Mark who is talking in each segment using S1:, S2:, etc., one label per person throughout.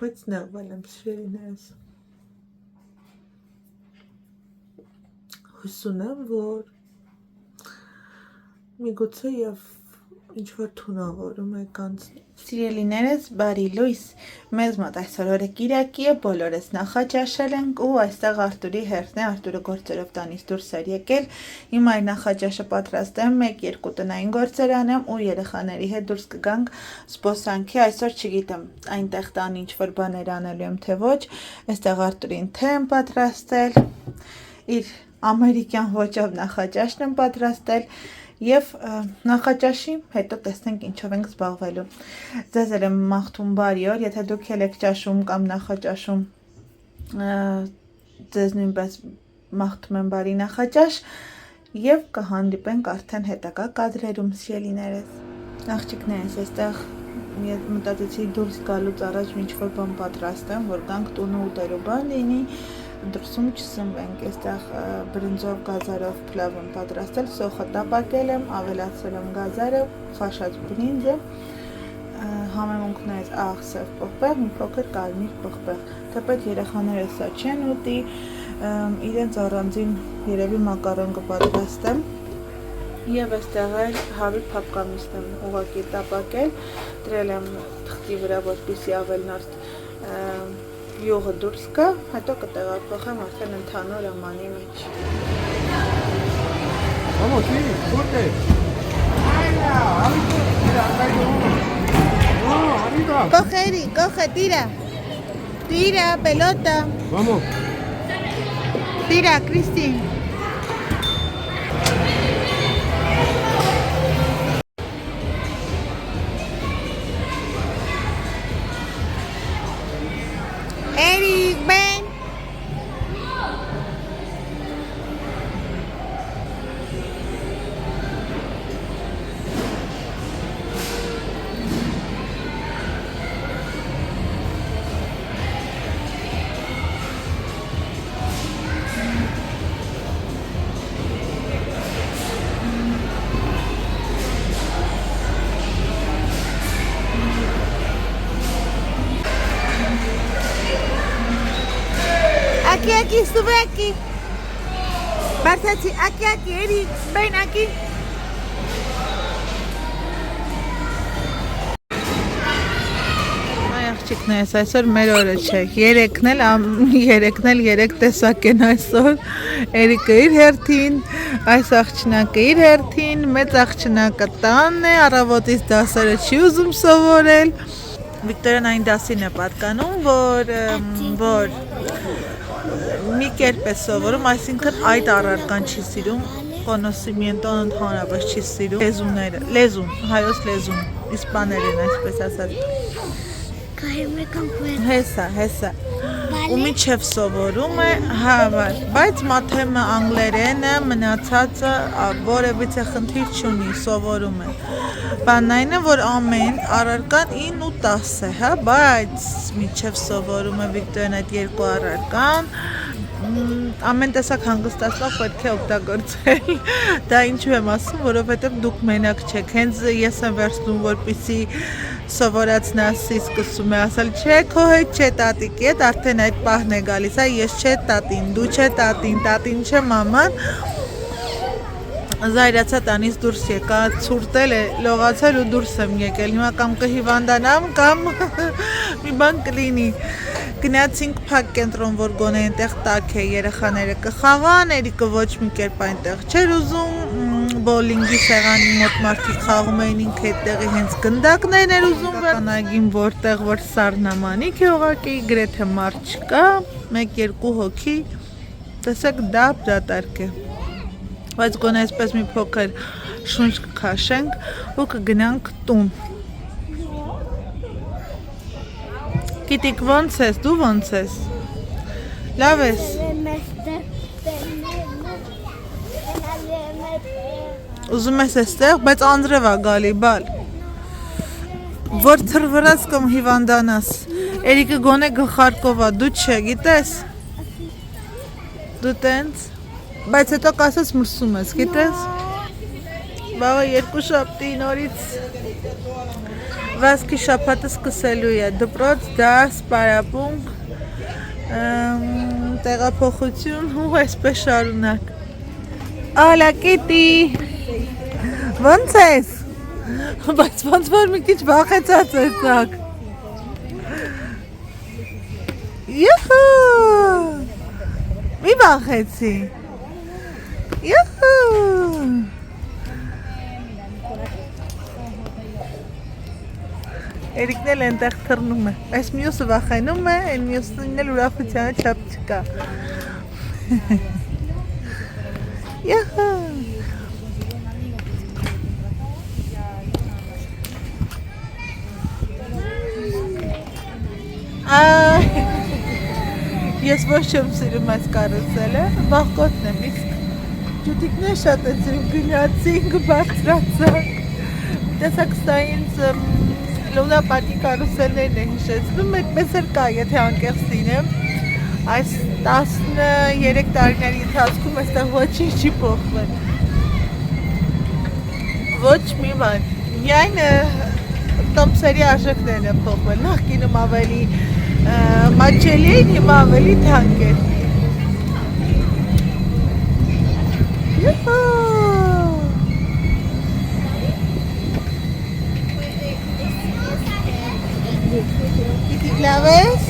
S1: բայց նեղվել եմ սիրելիներս։ Հույս ունեմ, որ միգուցե եւ ինչ-որ թունավորում եք անցնի։ Սիրելիներս, բարի լույս, մեզ մոտ այսօր օրը Կիրակի է, բոլորս նախաճաշել ենք ու այստեղ Արտուրի հերթն է, Արտուրը գործերով տանից դուրս էր եկել, հիմա այն նախաճաշը պատրաստեմ, 1-2 տնային գործեր անեմ ու երեխաների հետ դուրս կգանք զբոսանքի, այսօր չգիտեմ, այնտեղ տան ինչ-որ բաներ անելու եմ թե ոչ, այստեղ Արտուրին թե եմ պատրաստել, իր ամերիկյան ոճով նախաճաշն եմ պատրաստել Եվ նախաճաշի հետո տեսնենք ինչով ենք զբաղվելու։ Ձեզ էլ եմ մաղթում բարի օր, եթե դուք ել եք ճաշում կամ նախաճաշում, ձեզ նույնպես մաղթում եմ բարի նախաճաշ եւ կհանդիպենք արդեն հետագա կադրերում սիրելիներս։ Աղջիկներս, այստեղ մտածեցի դուրս գալուց առաջ ինչ-որ բան պատրաստեմ, որ գանք տունը ուտելու բան լինի, դրսում չսնվենք, այստեղ բրինձով գազարով փլավ եմ պատրաստել, սոխը տապակել եմ, ավելացել եմ գազարը, խաշած բրինձը, համեմունքներից աղ, սև պղպեղ, մի փոքր կարմիր պղպեղ, թեպետ երեխաները սա չեն ուտի, իրենց առանձին երևի մակարոն կպատրաստեմ եւ այստեղ էլ հավի փապկամիսն եմ ուղղակի տապակել, դրել եմ թղթի վրա, որպեսզի ավելնորդ յուղը դուրս գա, հետո կտեղափոխեմ արդեն ընդհանուր ամանի մեջ։
S2: Vamos, sí, corte.
S1: Coge, Eri, coge, tira. Tira, pelota.
S2: Vamos.
S1: Tira, Cristín. Eric, ven. Aquí, sube aquí. Barsachi, aquí, Eric, ven aquí. Ay, աղջիկներս, այսօր մեր օրը չէ, երեքն էլ երեք տեսակ են այսօր, Էրիկը իր հերթին, այս աղջնակը իր հերթին, մեծ աղջնակը տանն է, առավոտից դասերը չի ուզում սովորել, Վիկտորյան այն դասին է պատկանում, որ մի կերպ է սովորում, այսինքն այդ առարկան չի սիրում, կոնոսիմենտոն ընդհանրապես չի սիրում, լեզուն, հայոց լեզուն, իսպաներեն այսպես ասած, հեսա, ու միջև սովորում է, բայց մաթեմը անգլերենը մնացածը որևիցե խնդիր չունի, սովորում է, բանն այն է, որ ամեն առարկան 9 ու 10 է, բայց միջև սովորում է Վիկտորյան այդ երկու առարկան, ամեն տեսակ հանգստացնող պետք է օգտագործել, դա ինչու եմ ասում, որովհետև դուք մենակ չեք, հենց ես եմ վերցնում, որպեսզի սովորացնասի սկսում է ասել, չէ, քո հետ չէ տատիկի հետ, արդեն այդ պահն է գալիս, ես չէ տատին, դու չէ տատին չէ մաման, զայրացա տանից դուրս եկա, ցուրտել է, լողացել ու դուրս եմ եկել, հիմա կամ կհիվանդանամ, կամ մի բան կլինի, գնացինք փակ կենտրոն, որ գոնե այնտեղ տաք է, երեխաները կխաղան, Էրիկը ոչ մի կերպ այնտեղ չէր ուզում, բոլինգի սեղանի մոտ մարդիկ խաղում էին, ինքը այդտեղի հենց գնդակներն էր ուզում, կանագին որտեղ որ սառնամանիք է ուղղակի, գրեթե մարդ չկա, 1-2 հոգի, տեսեք դատարկ է, բայց գոնե այսպես մի փոքր շունչ կքաշենք ու կգնանք տուն։ Գիտիկ ոնց ես, դու ոնց ես, լավ ես, ուզում ես էստեղ, բայց անձրև ա գալի, բալ, որ թրվրած կամ հիվանդանաս, Էրիկը գոնե գլխարկով ա, դու չէ, գիտես, դու տենց, բայց հետո կասես մրսում ես, գիտես, Վաղը երկու շաբթի նորից վազքի շաբաթը սկսելու է դպրոց, դաս, պարապունք, տեղափոխություն ու այսպես շարունակ։ Ալա կիտի, ոնց ես, բայց ոնց որ մի քիչ վախեցած ես նակ։ Յուհու, մի վախեցի, յուհու։ Էրիկն էլ ենտեղ թռնում է, այս մյուսը վախենում է, այն մյուսն էլ ուրախությանը չապ չկա։ Յահա։ Ես ոչ չեմ սիրում այս կարուսելը, վախկոտն եմ, իսկ ջուտիկն է շատ է սիրում, գնացինք, բարձրացանք, տեսակ սա ինձ լունա պատի կարուսելներն է հիշեցնում, այդպես էլ կա, եթե անկեղծ լինեմ, այս 13 տարիների ընթացքում այստեղ ոչինչ չի փոխվել, ոչ մի բան, միայն տոմսերի արժեքներն են փոխվել, նախկինում ավելի մատչելի էին, հիմա ավելի թանկ են։ Գիտիկ լավ ես։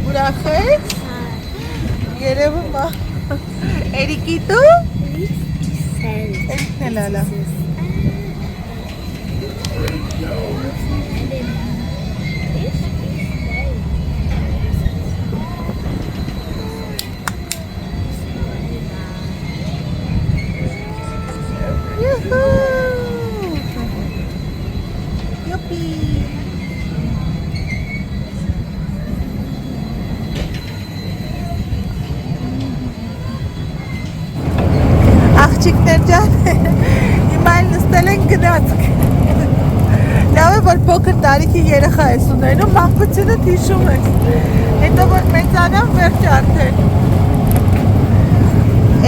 S1: Ուրախ ես։ Երևում է։ Էրիկի դու։ Էրիկն էլ ալա։ Աղջիկներ ջան, հիմա էլ նստել են գնացք։ Լավ է, որ փոքր տարիքի երեխա ես ունենում, մանկությունը հիշում ես։ Հետո որ մեծանան վերջ արդեն։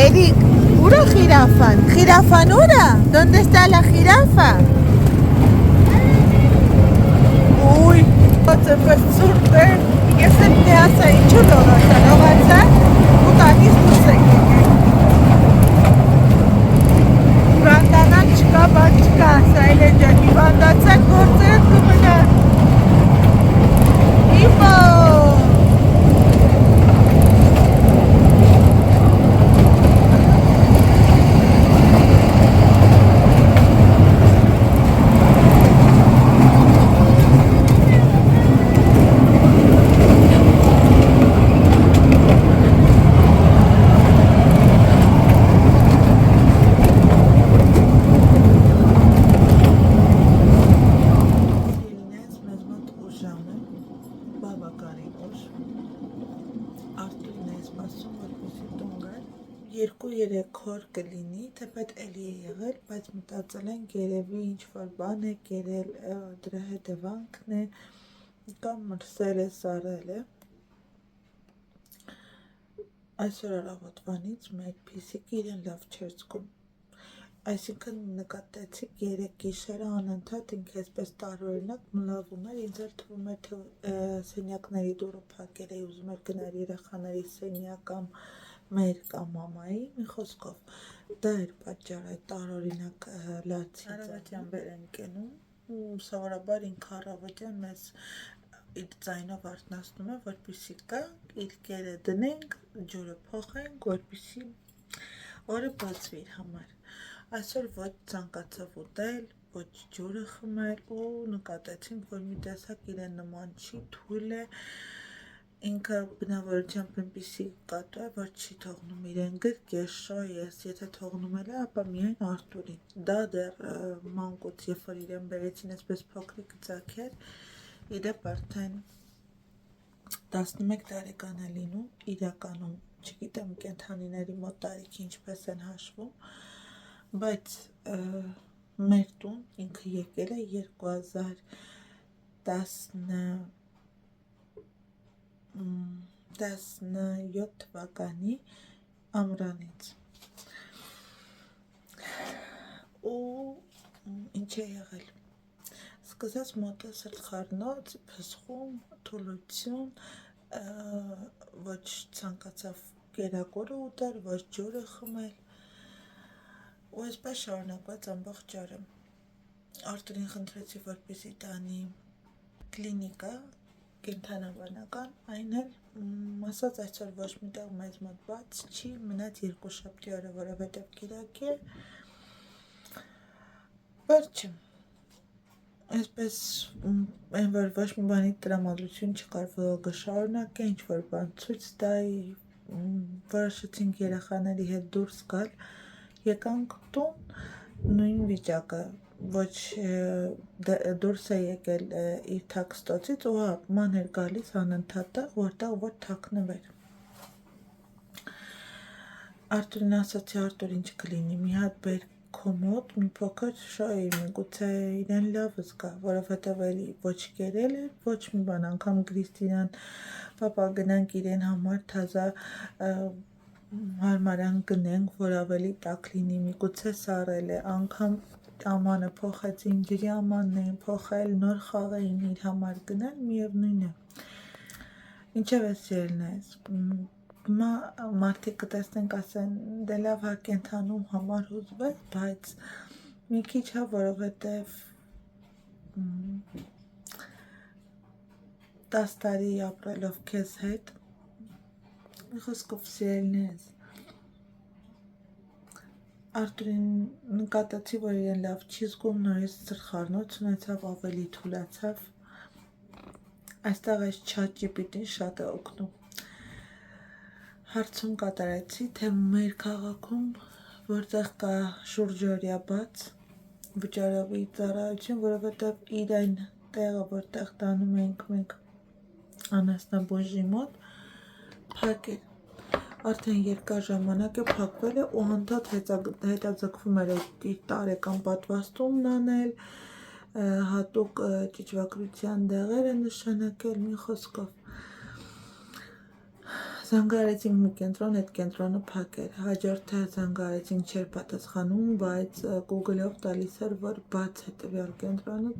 S1: Էրիկ, ուրա խիրաֆան? Խիրաֆան ուրա? ¿Dónde está la jirafa? Ուй, ոնց էպես ցուրտ է։ Ես եմ թե ասա ինչու լողացա, ու տանից դուրս եք եկել։ Հիվանդանալ չկա, բան չկա, Սայլե ջան, հիվանդացան գործերը կմնան։ Իպո։ Երկու-երեք օր կլինի, թեպետ էլի է եղել, բայց մտածել ենք երևի ինչ-որ բան է կերել, դրա հետևանքն է, կամ մրսել է, սառել է։ Այսօր առավոտվանից մեր փիսիկը իրեն լավ չէր զգում։ Այսինքն նկատեցիք 3 գիշերը անընդհատ ինքը այսպես տարօրինակ մլավում էր, ինձ էլ թվում էր թե սենյակների դուռը փակել է, ուզում էր գնալ երեխաների սենյակ կամ մեր կամ մամայի, մի խոսքով, դա էր պատճառը, այդ տարօրինակ լացից առավոտյան վեր են կենում, սովորաբար ինքը առավոտյան մեզ իր ձայնով արթնացնում է, որպեսզի գանք, իր կերը դնենք, ջուրը փոխենք, որպեսզի օրը բացվի իր համար։ Այսօր ոչ ցանկացավ ուտել, ոչ ջուրը խմել ու նկատեցինք, որ մի տեսակ իրեն նման չի, թույլ է, ինքը բնավորությամբ այնպիսի կատու է, որ չի թողնում իրեն գրկեր, շոյես, եթե թողնում էլ է, ապա միայն Արտուրին։ Դա դեռ մանկուց, երբ որ իրեն բերեցին այսպես փոքրիկ ձագեր, իրեւ արդեն 11 տարեկան է լինում, իրականում, չգիտեմ կենդանիների մոտ տարիքի ինչպես են հաշվում, բայց մեր տուն ինքը եկել է 2017 թվականի ամռանից ու է եղել։ Սկսած մոտը սրտխառնոց, փսխում, թուլություն, ոչ ցանկացավ կերակուրը ուտել, ոչ ջուրը խմել։ Ու այսպես շարունակված ամբողջ օրը։ Արտուրին խնդրեցի, որպեսզի տանի կլինիկա, կենդանաբանական, այն էլ ասաց այսօր ոչ միտեղ մեզ մոտ բաց չի, մնաց երկուշաբթի օրը, որովհետև կիրակ է։ Վերջը։ Այսպես այն որ ոչ մի բանի տրամադրություն չկար, վլոգը շարունակե, ինչ-որ բան ցույց տայի, որոշեցինք երեխաների հետ դուրս գալ, եկանք տուն, նույն վիճակը, ոչ դուրս է եկել իր թաքստոցից ու ման էր գալիս անընդհատ, որտեղ որ թաքնվեր։ Արտուրին ասացի, Արտուր ինչ կլինի, մի հատ բեր քո մոտ, մի փոքր շոյի, միգուցե իրեն լավ զգա, որովհետև էլի ոչ կերել էր, ոչ մի բան, անգամ Կրիստինան, պապա գնանք իրեն համար թազա հարմարան գնենք, որ ավելի տաք լինի, միգուցե սառել է, անգամ ամանը փոխեցին, ջրի ամանն էին փոխել, նոր խաղ էին իր համար գնել, միևնույն է։ Ինչև է սիրելն ես, հիմա մարդիկ կտեսնենք ասեն, դե լավ հա կենթանում համար հուզվեց, բայց մի քիչ հա, որովհետև 10 տարի ապրելով քեզ հետ, մի խոսքով սիրելն ես, Արտուրին նկատեցի, որ իրեն լավ չի զգում, նորից սրտխառնոց ունեցավ, ավելի թուլացավ, այստեղ այս ChatGPT-ն շատ է օգնում։ Հարցում կատարեցի, թե մեր քաղաքում, որտեղ կա շուրջօրյա բաց վճարովի ծառայություն, որովհետև իր այն տեղը, որտեղ տանում էինք մենք անասնաբուժի մոտ, փակ էր, արդեն երկար ժամանակ է փակվել է ու անդադ հետաձգվում էր իր տարեկան պատվաստումն անել, հատուկ ճիճվագրության դեղերը նշանակել, մի խոսքով։ Զանգահարեցինք մի կենտրոն, այդ կենտրոնը փակ էր, հաջորդը զանգահարեցինք չէր պատասխանում, բայց Google-ով տալիս էր, որ բաց է տվյալ կենտրոնը,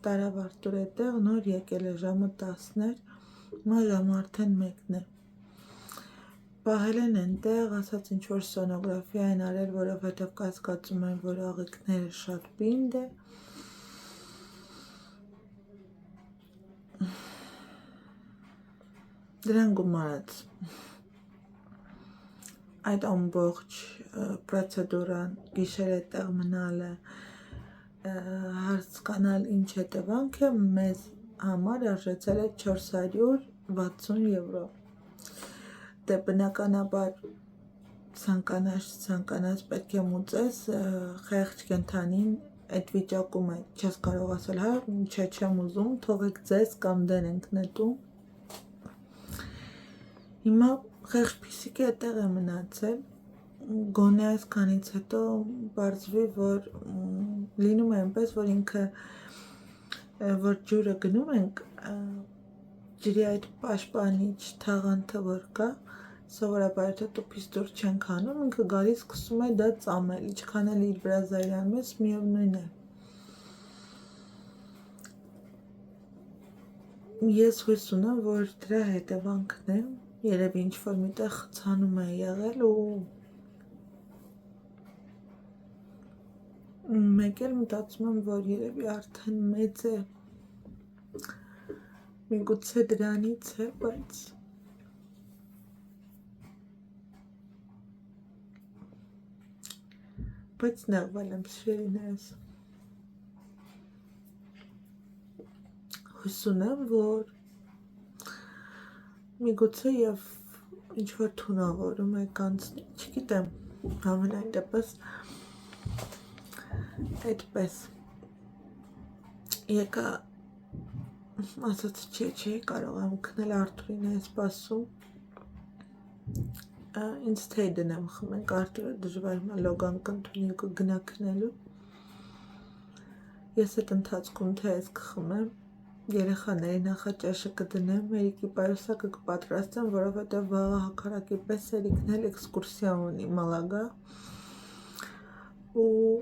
S1: տարավ Արտուր այդտեղ, նոր եկել է ժամը 10-ն էր, հիմա ժամը արդեն 1-ն է։ Պահել են այնտեղ, ասաց ինչ-որ սոնոգրաֆիա են արել, որովհետև կասկածում են, որ աղիքները շատ պինդ է։ Դրան գումարած այդ ամբողջ պրոցեդուրան, գիշեր այդտեղ մնալը, հասկանալ ինչ հետևանք է, մեզ համար արժեցել է 460 եվրո։ Դե բնականաբար ցանկանաս պետք է մուծես, խեղճ կենդանին այդ վիճակում է, չես կարող ասել, հա, չէ, չեմ ուզում, թողեք ձեզ կամ դեն ենք նետում։ Հիմա խեղճ փիսիկի այդտեղ է մնացել, գոնե այսքանից հետո բարձվի, որ լինում է այնպես, որ ինքը, որ ջուրը գնում ենք, ջրի այդ պաշտպանիչ թաղանթը որ կա, սովորաբար եթե տուփից դուրս չենք անում, ինքը գալիս սկսում է դա ծամել, ինչքան էլ իր վրա զայրանում ես, միևնույն է։ Ես հույս ունեմ, որ դրա հետևանքն է, երևի ինչ-որ միտեղ խցանում է եղել ու մեկ էլ մտածում եմ, որ երևի արդեն մեծ է, միգուցե դրանից է, բայց նեղվել եմ սիրելիներս։ Հույս ունեմ, որ միգուցե և ինչ-որ թունավորում է կանցնի, չգիտեմ, համենայն դեպս այդպես եկա, ասաց չէ, կարող եմ քնել, Արտուրին է սպասում, ինձ թեյ դնեմ խմենք, Արտուրը դժվար հիմա լոգան կընդունի ու կգնա քնելու, ես այդ ընթացքում թեյս կխմեմ, երեխաների նախաճաշը կդնեմ, Մերիկի պայուսակը կպատրաստեմ, որովհետև վաղը հակառակի պես Էրիկն էլ էքսկուրսիա ունի Մալագա ու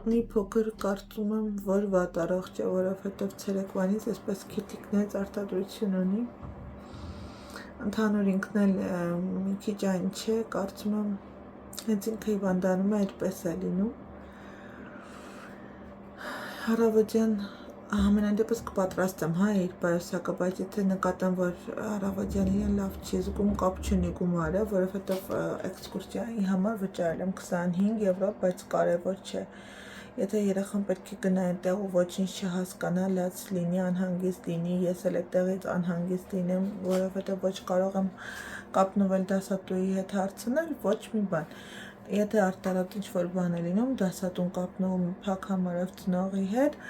S1: մի փոքր կարծում եմ, որ վատ առողջ է, որովհետև ցերեկվանից այսպես քիթիկներից արտադրություն ունի։ Ընդհանուր ինքն էլ մի քիչ այն չէ, կարծում եմ, հենց ինքը հիվանդանում է, այդպես է լինում։ Առավոտյան ամենայն դեպս կպատրաստեմ, հա, իր պայուսակը, բայց եթե նկատեմ, որ առավոտյան իրեն լավ չի զգում, կապ չունի գումարը, որովհետև էքսկուրսիայի համար վճարել եմ 25 եվրո, բայց կարևոր չէ։ Եթե երեխան պետք է գնա այնտեղ ու ոչինչ չհասկանա, լաց լինի, անհանգիստ լինի, ես էլ այդտեղից անհանգիստ լինեմ, որովհետև ոչ կարող եմ կապնվել դասատուի հետ հարցնել, ոչ մի բան։ Եթե արտարատ ինչ-որ բան է լինում, դասատուն կապնվում փակ համարով ծնողի հետ,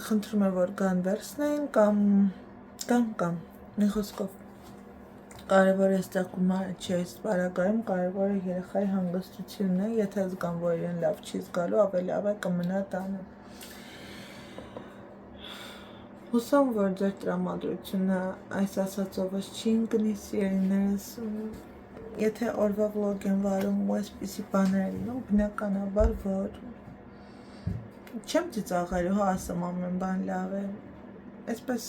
S1: խնդրում է, որ գան վերցնեն կամ մի խոսքով կարևոր է այստեղ գումարը չի սպառակայում, կարևորը երեխայի հանգստությունն է, եթե զգամ, որ իրեն լավ չի զգալու, ավելի լավ է կմնա տանը։ Հուսամ, որ ձեր տրամադրությունը այս ասածովս չի ընկնի, սիրելիներս, եթե օրվա վլոգ եմ վարում ու այսպիսի բաներ լինում, բնականաբար, որ չեմ ծիծաղելու, հա, ասեմ ամեն բան լավ է, այսպես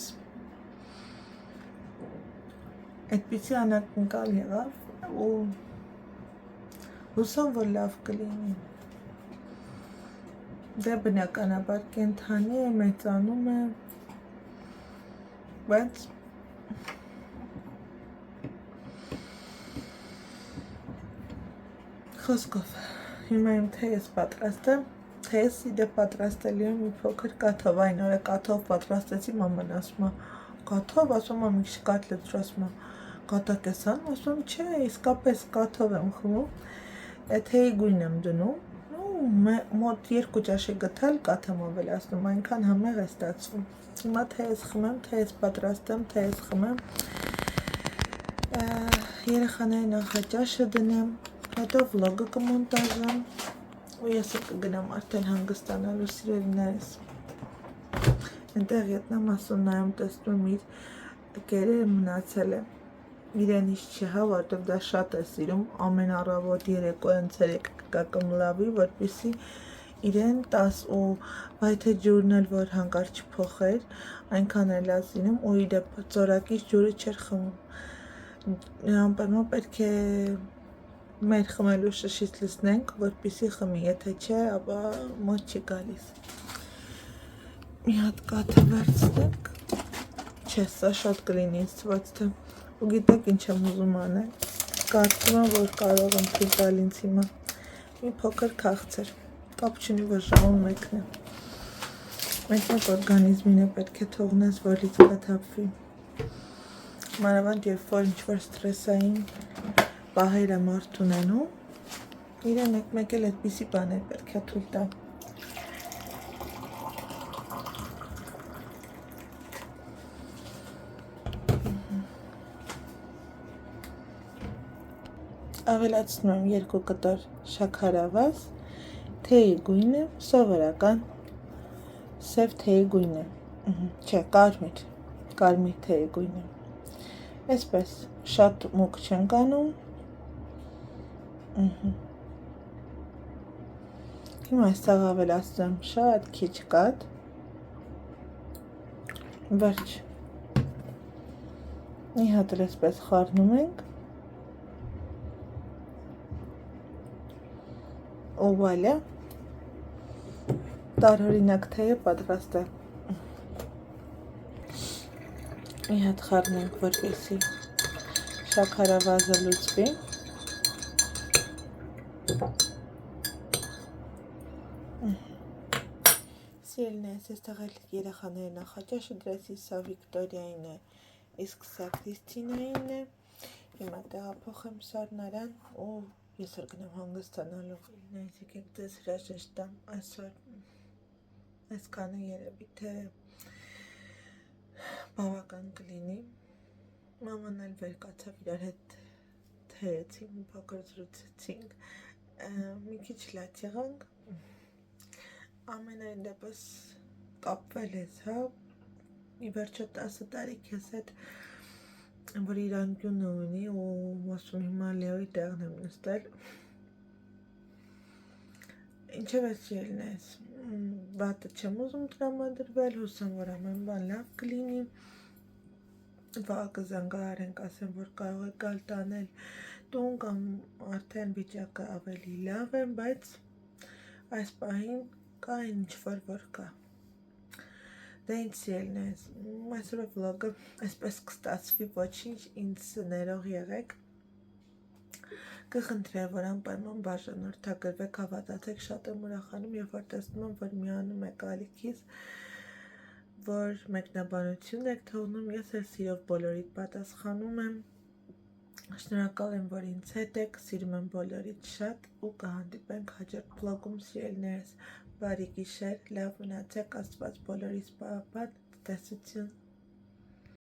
S1: այդպիսի անակնկալ եղավ ու հուսամ, որ լավ կլինի։ Դե բնականաբար կենդանի է, մեծանում է, բայց խոսքով, հիմա իմ թեյս պատրաստեմ, թեյս իդե պատրաստելի եմ մի փոքր կաթով, այն օրը կաթով պատրաստեցի, մաման ասում է, կաթով, ասում եմ, մի քիչ կատլետ ասում եմ, կատակ ես անում, ասում եմ, չէ, իսկապես կաթով եմ խմում, թեյի գույն եմ դնում, մոտ 2 ճաշի գտալ կաթ եմ ավելացնում, այնքան համեղ է ստացվում։ Հիմա թեյս խմեմ, թեյս պատրաստեմ, թեյս խմեմ, երեխաների նախաճաշը դնեմ, հետո վլոգը կմոնտաժեմ ու ես կգնամ արդեն հանգստանալու, սիրելիներս։ Այնտեղ ետնամասում նայում տեսնում իր կերերը մնացել է, իրենից չէ, հա, որտեվ դա շատ է սիրում, ամեն առավոտ երեկոյան ցերեկ կգա կմլավի, որպեսզի իրեն 10 ու վայթե ջուրն էլ որ հանկարծ չփոխեր, այնքան էլ լաց լինում ու իր ծորակից ջուրը չէր խմում։ Անպայման պետք է մեր խմելու շշից լսնենք, որպեսզի խմի, եթե չէ, ապա մոտ չի գալիս։ Մի հատ կաթը վերցնենք, չէ, սա շատ կլինի ինձ թվաց թե, ու գիտեք ինչ եմ ուզում անել, կարծում եմ, որ կարող եմ թույլ տալ ինձ հիմա մի փոքր քաղցր, կապ չունի, որ ժամը մեկն է, մեկ օրգանիզմին է պետք է թողնես, որ լիցքաթափվի, մանավանդ երբ որ ինչ-որ ստրեսային պահեր է մարդ ունենում, իրեն մեկ էլ այդպիսի բաներ պետք է թույլ տալ։ Ավելացնում եմ 2 կտոր շաքարավազ, թեյի գույնը, սովորական սև թեյի գույնը, չէ, կարմիր թեյի գույնը, այսպես շատ մուկ չենք անում, հիմա այստեղ ավելացնում եմ շատ քիչ կաթ, վերջ, մի հատ էլ այսպես խառնում ենք, ու վալյա, տարօրինակ թեյը պատրաստ է։ Մի հատ խառնենք, որպեսզի շաքարավազը լուծվի։ Սիրելիներս, այստեղ էլ երեխաների նախաճաշը դրեցի, սա Վիկտորիային է, իսկ սա Քրիստինային է։ Հիմա տեղափոխեմ սառնարան ու ես էլ գնամ հանգստանալու։ Նայեք, եկեք ձեզ հրաժեշտ տամ այսօր, այսքանը երևի թե բավական կլինի։ Մաման էլ վեր կացավ, իրար հետ թեյեցինք, մի փոքր զրուցեցինք, մի քիչ լաց եղանք, ամենայն դեպս կապվել ես, հա, ի վերջո 10 տարի քեզ հետ, որ իր անկյունը ունի ու ասում հիմա Լեոյի տեղն եմ նստել, Ինչև է սիրելիներս, վատը չեմ ուզում տրամադրվել, հուսամ, որ ամեն բան լավ կլինի, վաղ կզանգահարենք, ասեմ, որ կարող եք գալ տանել տուն կամ արդեն վիճակը ավելի լավ է, բայց այս պահին կա ինչ-որ կա։ Դե ինչ սիրելիներս, այսօրվա վլոգը այսպես կստացվի, ոչինչ ինձ ներող եղեք, կխնդրեմ, որ անպայման բաժանորդագրվեք, հավատացեք, շատ եմ ուրախանում, երբ որ տեսնում եմ, որ միանում եք ալիքից, որ մեկնաբանություն եք թողնում, ես էլ սիրով բոլորիդ պատասխանում եմ, շնորհակալ եմ, որ ինձ հետ եք, սիրում եմ բոլորիդ շատ ու կհանդիպենք հաջորդ վլոգում, սիրելիներս, բարի գիշեր, լավ մնացեք, Աստված բոլորիս պահապան, տեսություն։